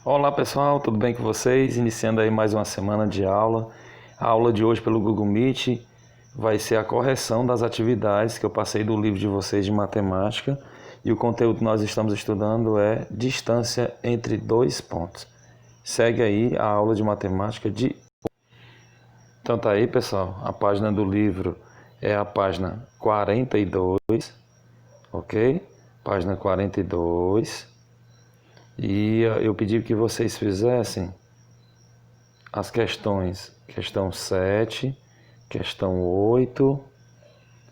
Olá pessoal, tudo bem com vocês? Iniciando aí mais uma semana de aula. A aula de hoje pelo Google Meet vai ser a correção das atividades que eu passei do livro de vocês de matemática. E o conteúdo que nós estamos estudando é distância entre dois pontos. Segue aí a aula de matemática de... Então tá aí pessoal, a página do livro é a página 42, ok? Página 42. E eu pedi que vocês fizessem as questões, questão 7, questão 8,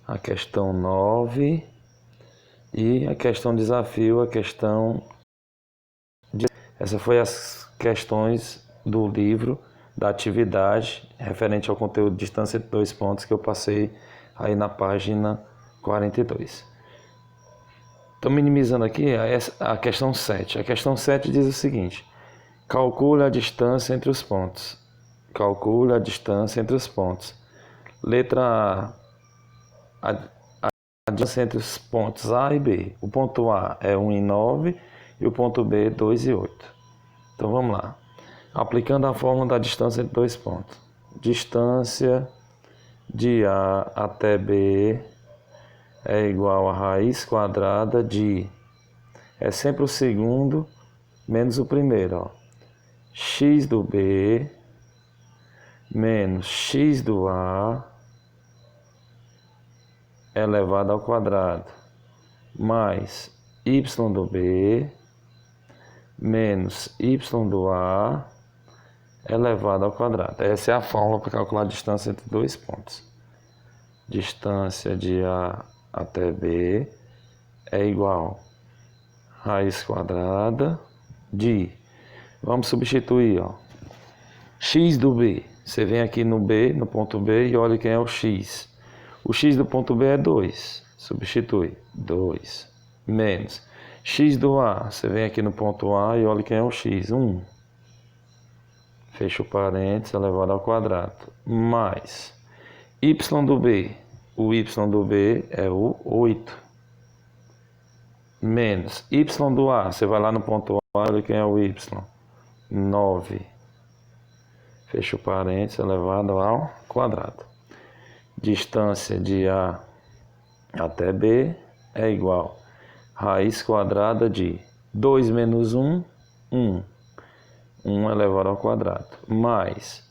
a questão 9 e a questão desafio, a questão... Essas foram as questões do livro, da atividade, referente ao conteúdo de distância entre dois pontos que eu passei aí na página 42. Estou minimizando aqui a questão 7. A questão 7 diz o seguinte: calcule a distância entre os pontos. Calcule a distância entre os pontos. Letra A. A distância entre os pontos A e B. O ponto A é 1 e 9 e o ponto B 2 e 8. Então vamos lá. Aplicando a fórmula da distância entre dois pontos. Distância de A até B é igual a raiz quadrada de... É sempre o segundo menos o primeiro, ó. X do B menos x do A elevado ao quadrado mais y do B menos y do A elevado ao quadrado. Essa é a fórmula para calcular a distância entre dois pontos. Distância de A até B é igual a raiz quadrada de... Vamos substituir, ó. X do B. Você vem aqui no B, no ponto B, e olha quem é o X. O X do ponto B é 2. Substitui. 2. Menos. X do A. Você vem aqui no ponto A e olha quem é o X. 1. Fecha o parênteses, elevado ao quadrado. Mais. Y do B. O Y do B é o 8. Menos. Y do A. Você vai lá no ponto A, olha quem é o Y. 9. Fecha o parênteses, elevado ao quadrado. Distância de A até B é igual a raiz quadrada de 2 menos 1, 1. 1 elevado ao quadrado. Mais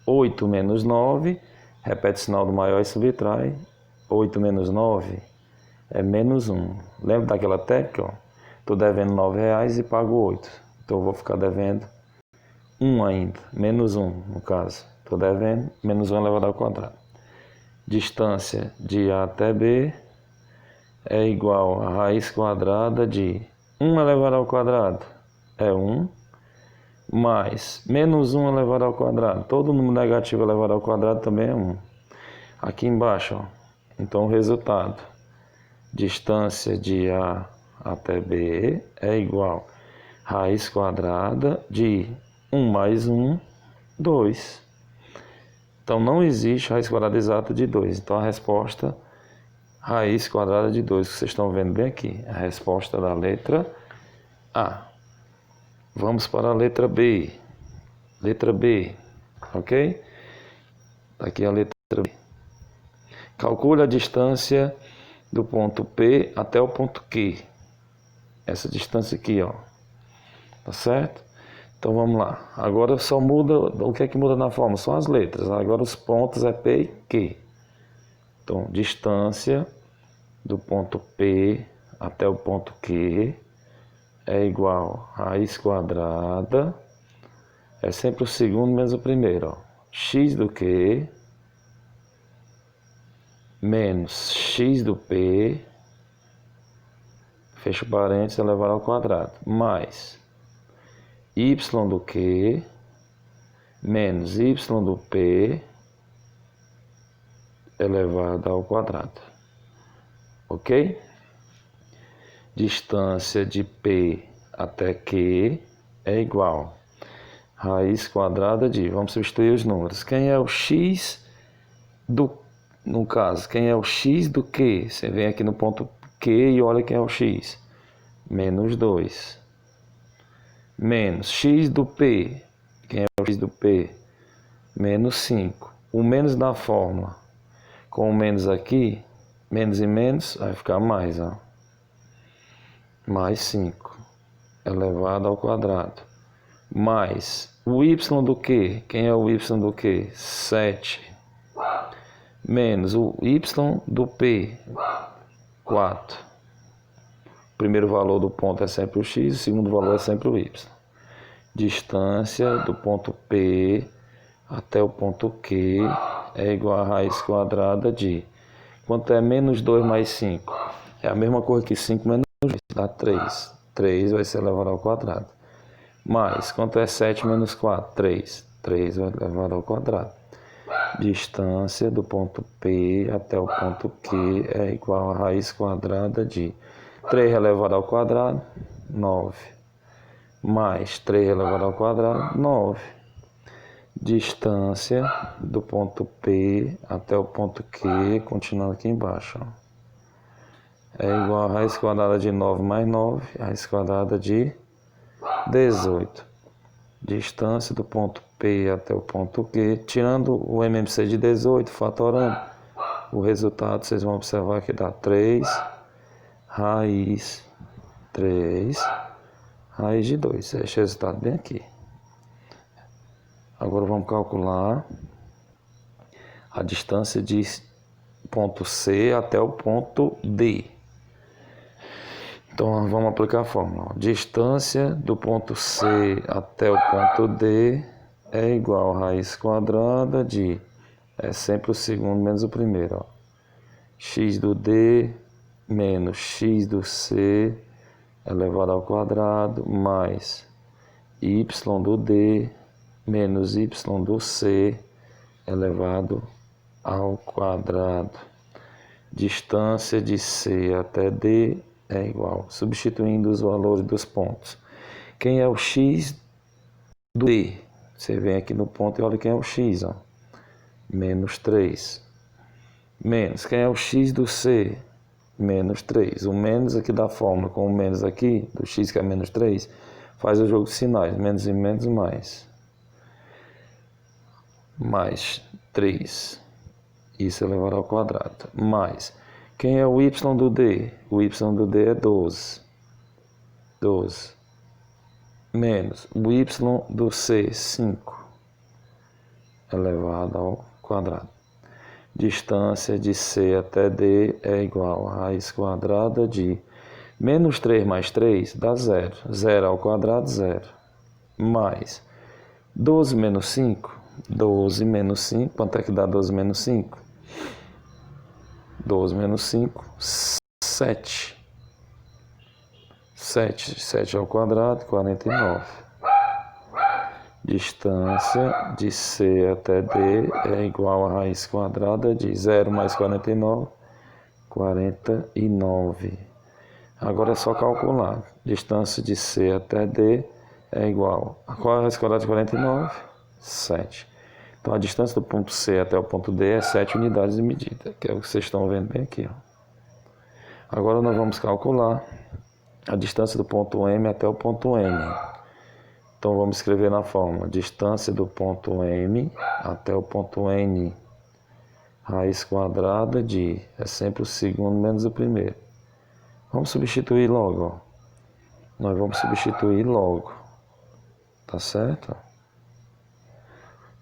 8 menos 9. Repete o sinal do maior e subtrai. 8 menos 9 é menos 1. Lembra daquela técnica? Estou devendo R$9 e pago 8. Então eu vou ficar devendo 1 ainda. Menos 1 no caso. Estou devendo menos 1 elevado ao quadrado. Distância de A até B é igual a raiz quadrada de 1 elevado ao quadrado é 1, mais menos 1 elevado ao quadrado. Todo número negativo elevado ao quadrado também é 1. Aqui embaixo, ó. Então o resultado, distância de A até B é igual a raiz quadrada de 1 mais 1, 2. Então não existe raiz quadrada exata de 2. Então a resposta, raiz quadrada de 2, que vocês estão vendo bem aqui. A resposta da letra A. Vamos para a letra B. Letra B, ok? Aqui a letra B. Calcule a distância do ponto P até o ponto Q. Essa distância aqui, ó. Tá certo? Então vamos lá. Agora só muda, o que é que muda na fórmula? São as letras. Agora os pontos é P e Q. Então, distância do ponto P até o ponto Q é igual a raiz quadrada, é sempre o segundo menos o primeiro, ó. X do Q menos X do P, fecha o parênteses, elevado ao quadrado, mais Y do Q menos Y do P elevado ao quadrado. Ok? Distância de P até Q é igual a raiz quadrada de... Vamos substituir os números. Quem é o X do... No caso, quem é o X do Q? Você vem aqui no ponto Q e olha quem é o X. Menos 2. menos x do P. Quem é o x do P? Menos 5. O menos da fórmula, com o menos aqui, menos e menos, vai ficar mais, ó. Mais 5 elevado ao quadrado. Mais o y do Q. Quem é o y do Q? 7. Menos o y do P. 4. O primeiro valor do ponto é sempre o x, o segundo valor é sempre o y. Distância do ponto P até o ponto Q é igual a raiz quadrada de... Quanto é menos 2 mais 5? É a mesma coisa que 5 menos 2, dá 3. 3 vai ser elevado ao quadrado. Mais, quanto é 7 menos 4? 3. 3 vai elevado ao quadrado. Distância do ponto P até o ponto Q é igual a raiz quadrada de 3 elevado ao quadrado, 9. Mais 3 elevado ao quadrado, 9. Distância do ponto P até o ponto Q, continuando aqui embaixo, ó, é igual a raiz quadrada de 9 mais 9, raiz quadrada de 18. Distância do ponto P até o ponto Q, tirando o MMC de 18, fatorando, o resultado vocês vão observar que dá 3 raiz de 2. Esse resultado bem aqui. Agora vamos calcular a distância de ponto C até o ponto D. Então vamos aplicar a fórmula. Distância do ponto C até o ponto D é igual a raiz quadrada de... É sempre o segundo menos o primeiro, ó. X do D menos x do C elevado ao quadrado mais y do D menos y do C elevado ao quadrado. Distância de C até D é igual, substituindo os valores dos pontos. Quem é o x do D? Você vem aqui no ponto e olha quem é o x, ó. Menos 3. Menos, quem é o x do C? Menos 3. O menos aqui da fórmula com o menos aqui, do x que é menos 3, faz o jogo de sinais. Menos e menos, mais. Mais 3. Isso elevado ao quadrado. Mais. Quem é o y do D? O y do D é 12. 12. Menos o y do C, 5. Elevado ao quadrado. Distância de C até D é igual a raiz quadrada de... Menos 3 mais 3 dá 0. 0 ao quadrado, 0. Mais 12 menos 5. 12 menos 5. Quanto é que dá 12 menos 5? 12 menos 5, 7. 7 ao quadrado, 49. Distância de C até D é igual a raiz quadrada de 0 mais 49, 49. Agora é só calcular. Distância de C até D é igual a qual é a raiz quadrada de 49? 7. Então a distância do ponto C até o ponto D é 7 unidades de medida, que é o que vocês estão vendo bem aqui, ó. Agora nós vamos calcular a distância do ponto M até o ponto N. Então vamos escrever na fórmula: distância do ponto M até o ponto N, raiz quadrada de... É sempre o segundo menos o primeiro. Vamos substituir logo, ó. Nós vamos substituir logo. Tá certo?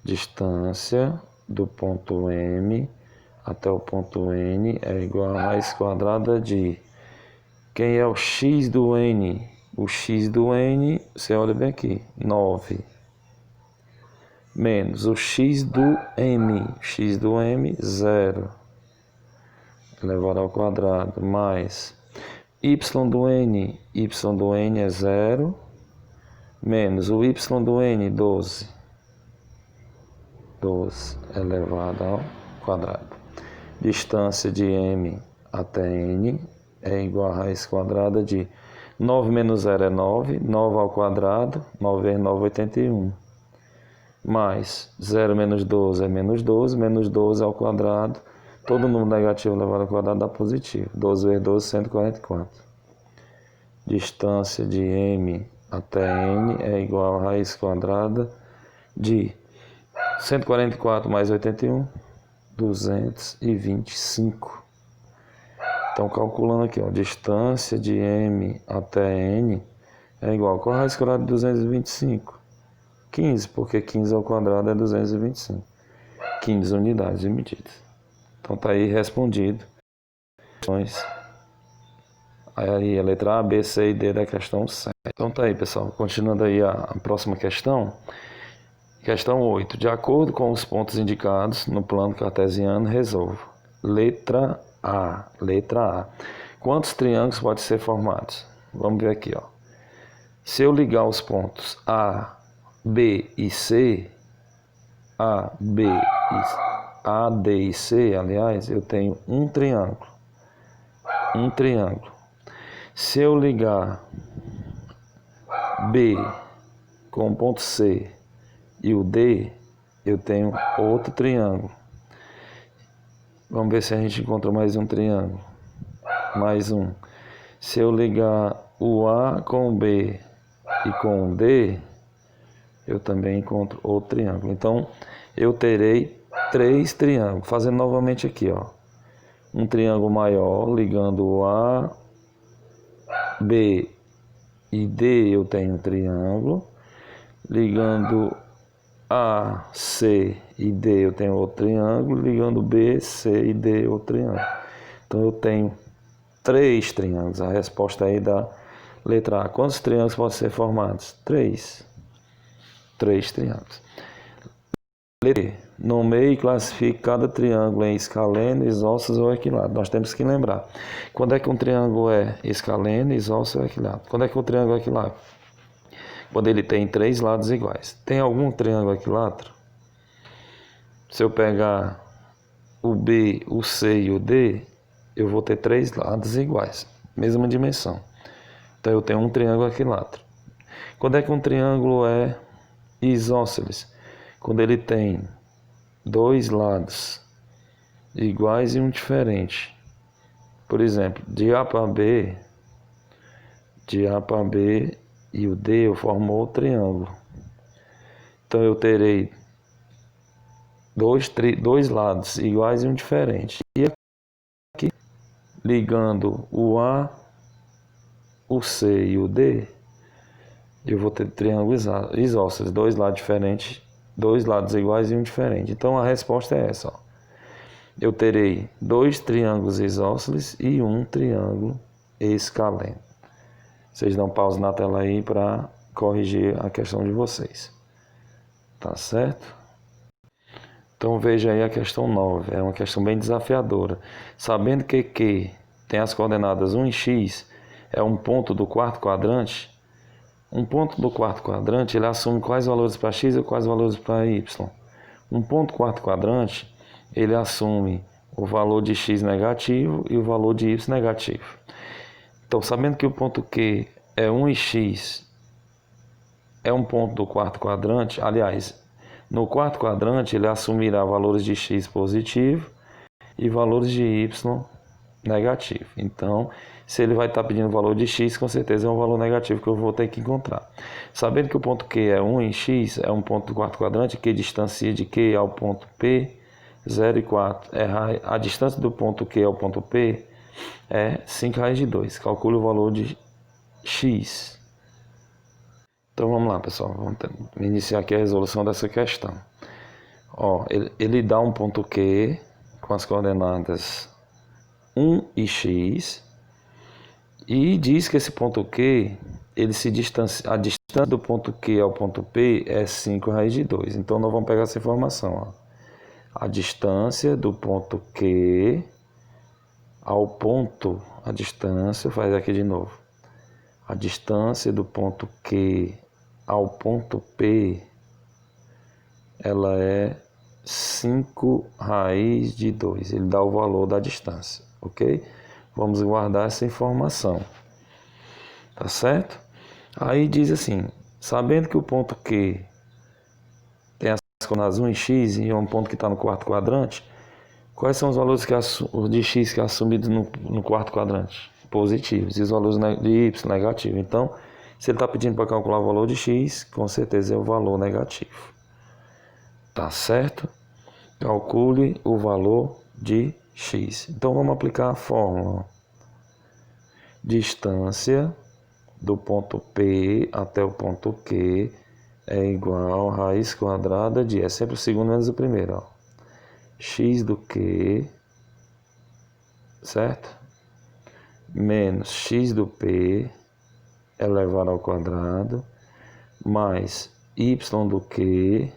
Distância do ponto M até o ponto N é igual a raiz quadrada de... Quem é o x do N? O x do N, você olha bem aqui, 9. Menos o x do M. X do M, 0. Elevado ao quadrado. Mais y do N. Y do N é 0. Menos o y do N, 12. 12 elevado ao quadrado. Distância de M até N é igual a raiz quadrada de... 9 menos 0 é 9, 9 ao quadrado, 9 vezes 9, 81. Mais 0 menos 12 é menos 12, menos 12 ao quadrado, todo número negativo elevado ao quadrado dá positivo. 12 vezes 12, 144. Distância de M até n é igual a raiz quadrada de 144 mais 81, 225. Então, calculando aqui, ó, distância de m até n é igual a qual a raiz quadrada de 225? 15, porque 15 ao quadrado é 225. 15 unidades de medida. Então, tá aí respondido. Aí a letra A, B, C e D da questão 7. Então tá aí, pessoal. Continuando aí a próxima questão. Questão 8. De acordo com os pontos indicados no plano cartesiano, resolva. Letra A. Quantos triângulos podem ser formados? Vamos ver aqui, ó. Se eu ligar os pontos A, B e C, A, D e C, aliás, eu tenho um triângulo. Se eu ligar B com o ponto C e o D, eu tenho outro triângulo. Vamos ver se a gente encontra mais um triângulo. Mais um. Se eu ligar o A com o B e com o D, eu também encontro outro triângulo. Então, eu terei 3 triângulos. Fazendo novamente aqui, ó. Um triângulo maior ligando o A, B e D, eu tenho um triângulo. Ligando A, C e D, eu tenho outro triângulo. Ligando B, C e D, outro triângulo. Então, eu tenho 3 triângulos. A resposta aí da letra A. Quantos triângulos podem ser formados? 3. 3 triângulos. Letra B. Nomeie e classifique cada triângulo em escaleno, isósceles ou equilátero. Nós temos que lembrar. Quando é que um triângulo é escaleno, isósceles ou equilátero? Quando é que o triângulo é equilátero? Quando ele tem 3 lados iguais. Tem algum triângulo equilátero? Se eu pegar o B, o C e o D, eu vou ter 3 lados iguais, mesma dimensão. Então eu tenho um triângulo equilátero. Quando é que um triângulo é isósceles? Quando ele tem 2 lados iguais e um diferente. Por exemplo, de A para B e o D eu formo outro triângulo. Então eu terei dois lados iguais e um diferente. E aqui, ligando o A, o C e o D, eu vou ter triângulos isósceles, 2 lados diferentes, 2 lados iguais e um diferente. Então a resposta é essa, ó. Eu terei 2 triângulos isósceles e um triângulo escaleno. Vocês dão pausa na tela aí para corrigir a questão de vocês. Tá certo? Então veja aí a questão 9. É uma questão bem desafiadora. Sabendo que Q tem as coordenadas 1 e x, é um ponto do quarto quadrante. Um ponto do quarto quadrante, ele assume quais valores para x e quais valores para y. Um ponto do quarto quadrante, ele assume o valor de x negativo e o valor de y negativo. Então, sabendo que o ponto Q é 1 e x é um ponto do quarto quadrante, aliás, no quarto quadrante ele assumirá valores de x positivo e valores de y negativo. Então, se ele vai estar pedindo o valor de x, com certeza é um valor negativo que eu vou ter que encontrar. Sabendo que o ponto Q é 1 em x, é um ponto do quarto quadrante, que distancia de Q ao ponto P, 0 e 4. A distância do ponto Q ao ponto P é 5 raiz de 2. Calcule o valor de x. Então vamos lá, pessoal. Vamos iniciar aqui a resolução dessa questão. Ó, ele dá um ponto Q com as coordenadas 1 e x e diz que esse ponto Q, ele se distancia, a distância do ponto Q ao ponto P é 5 raiz de 2. Então nós vamos pegar essa informação, ó. A distância do ponto Q ao ponto, a distância, faz aqui de novo. A distância do ponto Q ao ponto P, ela é 5 raiz de 2. Ele dá o valor da distância, ok? Vamos guardar essa informação. Tá certo? Aí diz assim, sabendo que o ponto Q tem as coordenadas 1 e x e é um ponto que está no quarto quadrante, quais são os valores de x que é assumido no quarto quadrante? Positivos. E os valores de y negativos. Então, Se ele está pedindo para calcular o valor de x, com certeza é o valor negativo. Tá certo? Calcule o valor de x. Então vamos aplicar a fórmula. Distância do ponto P até o ponto Q é igual a raiz quadrada de... É sempre o segundo menos o primeiro, ó. X do Q, certo? Menos x do P elevado ao quadrado, mais y do Q,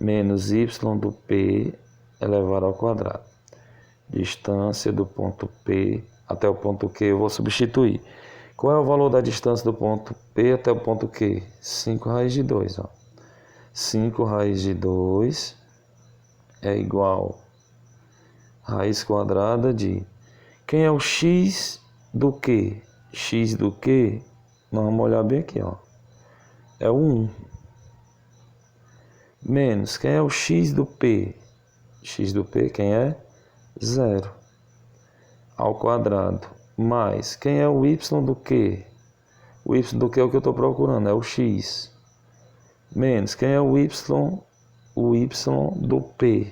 menos y do P elevado ao quadrado. Distância do ponto P até o ponto Q eu vou substituir. Qual é o valor da distância do ponto P até o ponto Q? 5 raiz de 2. Ó. 5 raiz de 2 é igual a raiz quadrada de... Quem é o x do Q? X do Q, nós vamos olhar bem aqui, ó. É o 1. Menos, quem é o x do P? X do P, quem é? 0. Ao quadrado. Mais, quem é o y do Q? O y do Q é o que eu estou procurando, é o x. Menos, quem é o y do P?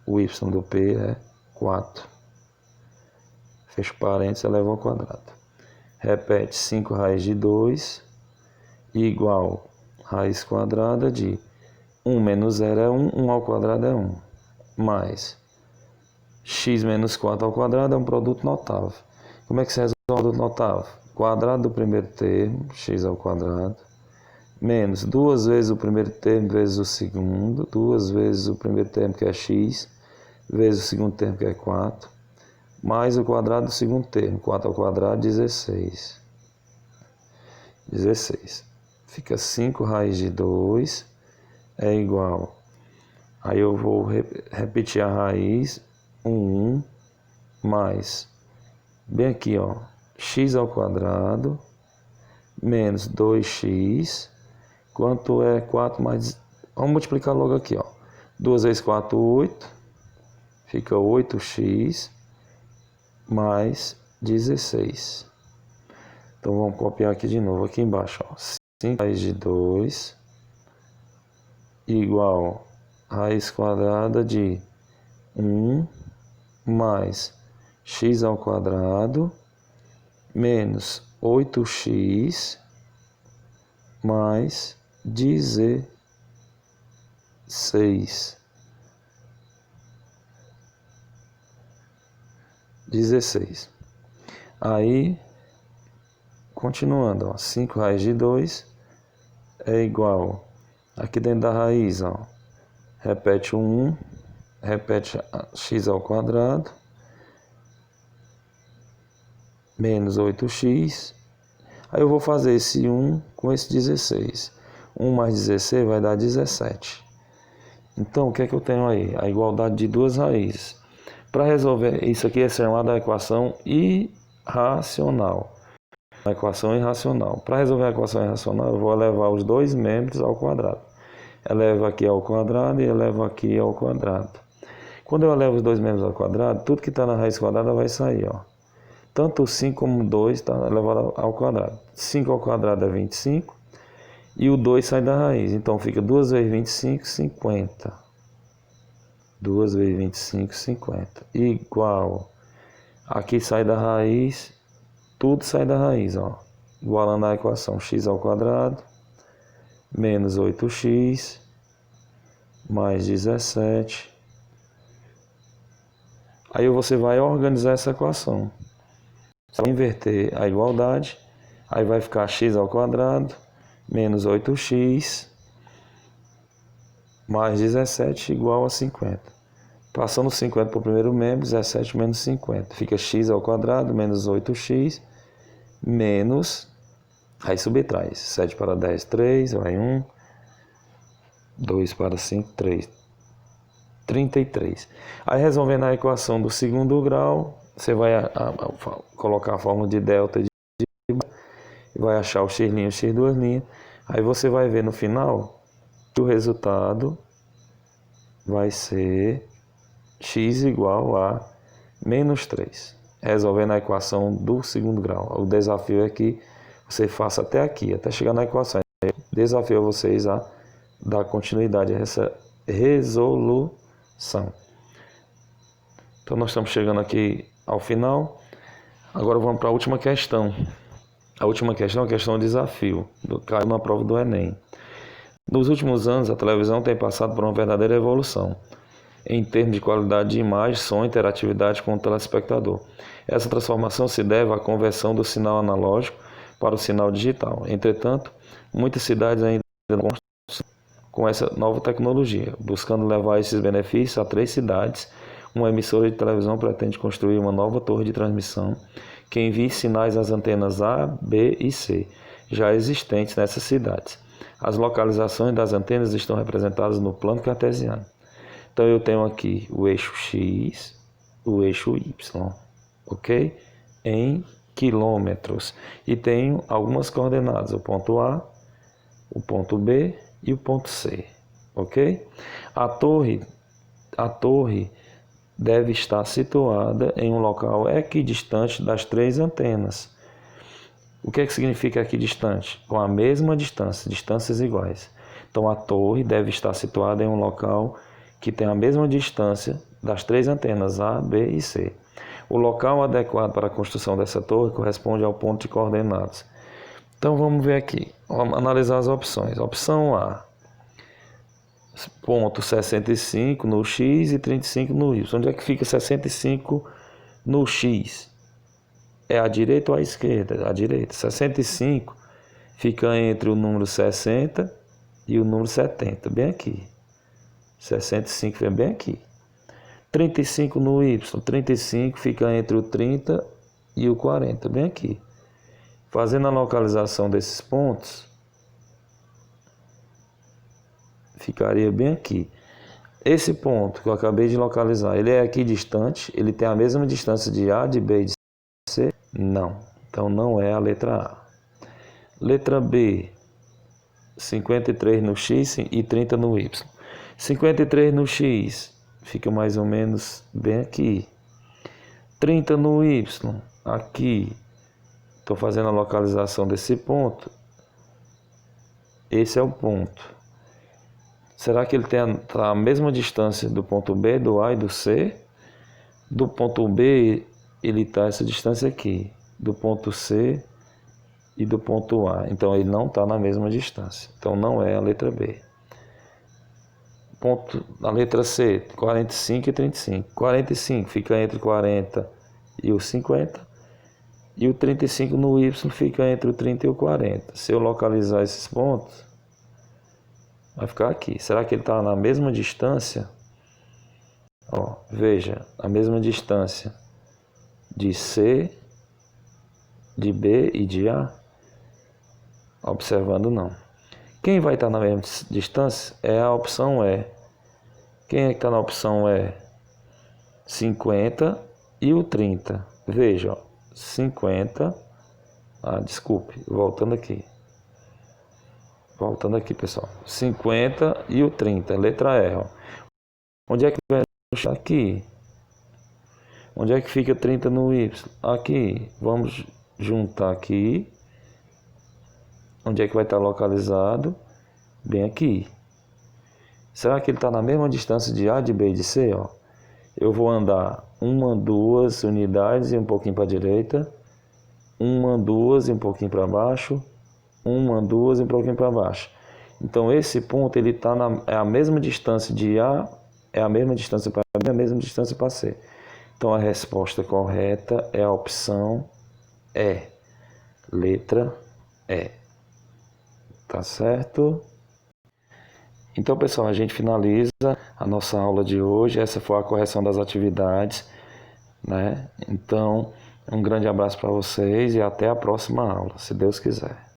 O y do P é 4. Fecha parênteses, eleva ao quadrado. Repete 5 raiz de 2 igual raiz quadrada de 1 menos 0 é 1, 1 ao quadrado é 1. Mais x menos 4 ao quadrado é um produto notável. Como é que se resolve o produto notável? Quadrado do primeiro termo, x ao quadrado, menos 2 vezes o primeiro termo vezes o segundo, 2 vezes o primeiro termo que é x, vezes o segundo termo que é 4, mais o quadrado do segundo termo, 4 ao quadrado, 16. 16. Fica 5 raiz de 2 é igual. Aí eu vou repetir a raiz, 1 mais, bem aqui, ó, x ao quadrado, menos 2x, quanto é 4 mais... Vamos multiplicar logo aqui, ó. 2 vezes 4, 8, fica 8x, mais 16. Então vamos copiar aqui de novo, aqui embaixo, ó. 5 raiz de 2 igual raiz quadrada de 1 mais x ao quadrado menos 8x mais 16. 16. Aí, continuando, ó, 5 raiz de 2 é igual, aqui dentro da raiz, ó, repete o 1, repete x ao quadrado, menos 8x, aí eu vou fazer esse 1 com esse 16. 1 mais 16 vai dar 17. Então, o que é que eu tenho aí? A igualdade de duas raízes. Para resolver isso aqui, é chamada da equação irracional. A equação irracional. Para resolver a equação irracional, eu vou elevar os dois membros ao quadrado. Elevo aqui ao quadrado e elevo aqui ao quadrado. Quando eu elevo os dois membros ao quadrado, tudo que está na raiz quadrada vai sair, ó. Tanto o 5 como o 2 está elevado ao quadrado. 5 ao quadrado é 25 e o 2 sai da raiz. Então fica 2 vezes 25, 50. 2 vezes 25, 50. Igual. Aqui sai da raiz, tudo sai da raiz, ó. Igualando a equação x ao quadrado, menos 8x, mais 17. Aí você vai organizar essa equação. Você vai inverter a igualdade, aí vai ficar x ao quadrado, menos 8x, mais 17 igual a 50. Passando 50 para o primeiro membro, 17 menos 50. Fica x ao quadrado, menos 8x, menos... Aí subtrai. 7 para 10, 3, vai 1. 2 para 5, 3. 33. Aí resolvendo a equação do segundo grau, você vai colocar a fórmula de delta e vai achar o x', o x duas linhas. Aí você vai ver no final que o resultado vai ser x igual a menos 3. Resolvendo a equação do segundo grau. O desafio é que você faça até aqui, até chegar na equação. Eu desafio vocês a dar continuidade a essa resolução. Então nós estamos chegando aqui ao final. Agora vamos para a última questão. A última questão é a questão desafio, caiu na prova do Enem. Nos últimos anos, a televisão tem passado por uma verdadeira evolução em termos de qualidade de imagem, som e interatividade com o telespectador. Essa transformação se deve à conversão do sinal analógico para o sinal digital. Entretanto, muitas cidades ainda não contam com essa nova tecnologia. Buscando levar esses benefícios a 3 cidades, uma emissora de televisão pretende construir uma nova torre de transmissão que envie sinais às antenas A, B e C, já existentes nessas cidades. As localizações das antenas estão representadas no plano cartesiano. Então eu tenho aqui o eixo X, o eixo Y, ok? Em quilômetros. E tenho algumas coordenadas, o ponto A, o ponto B e o ponto C, ok? A torre deve estar situada em um local equidistante das 3 antenas. O que significa equidistante? Com a mesma distância, distâncias iguais. Então a torre deve estar situada em um local que tem a mesma distância das 3 antenas A, B e C. O local adequado para a construção dessa torre corresponde ao ponto de coordenadas. Então vamos ver aqui, vamos analisar as opções. Opção A, ponto 65 no X e 35 no Y. Onde é que fica 65 no X? É à direita ou à esquerda? À direita. 65 fica entre o número 60 e o número 70, bem aqui. 65 é bem aqui. 35 no Y. 35 fica entre o 30 e o 40, bem aqui. Fazendo a localização desses pontos, ficaria bem aqui. Esse ponto que eu acabei de localizar, ele é aqui distante? Ele tem a mesma distância de A, de B e de C? Não. Então não é a letra A. Letra B, 53 no X e 30 no Y. 53 no X fica mais ou menos bem aqui. 30 no Y, aqui. Estou fazendo a localização desse ponto. Esse é o ponto. Será que ele tem a mesma distância do ponto B, do A e do C? Do ponto B, ele está essa distância aqui. Do ponto C e do ponto A. Então, ele não está na mesma distância. Então, não é a letra B. A letra C, 45 e 35. 45 fica entre 40 e o 50. E o 35 no Y fica entre o 30 e o 40. Se eu localizar esses pontos, vai ficar aqui. Será que ele está na mesma distância? Ó, veja, a mesma distância de C, de B e de A? Observando, não. Quem vai estar na mesma distância é a opção E. Quem é que está na opção E? 50 e o 30. Veja, ó, 50. Desculpe, voltando aqui. Voltando aqui, pessoal. 50 e o 30, letra E. Ó. Onde é que vai achar aqui? Onde é que fica 30 no Y? Aqui. Vamos juntar aqui. Onde é que vai estar localizado? Bem aqui. Será que ele está na mesma distância de A, de B e de C? Ó? Eu vou andar 1, 2 unidades e um pouquinho para a direita. 1, 2 e um pouquinho para baixo. 1, 2 e um pouquinho para baixo. Então esse ponto ele está é a mesma distância de A, é a mesma distância para B, é a mesma distância para C. Então a resposta correta é a opção E. Letra E. Tá certo? Então, pessoal, a gente finaliza a nossa aula de hoje. Essa foi a correção das atividades, né? Então, um grande abraço para vocês e até a próxima aula, se Deus quiser.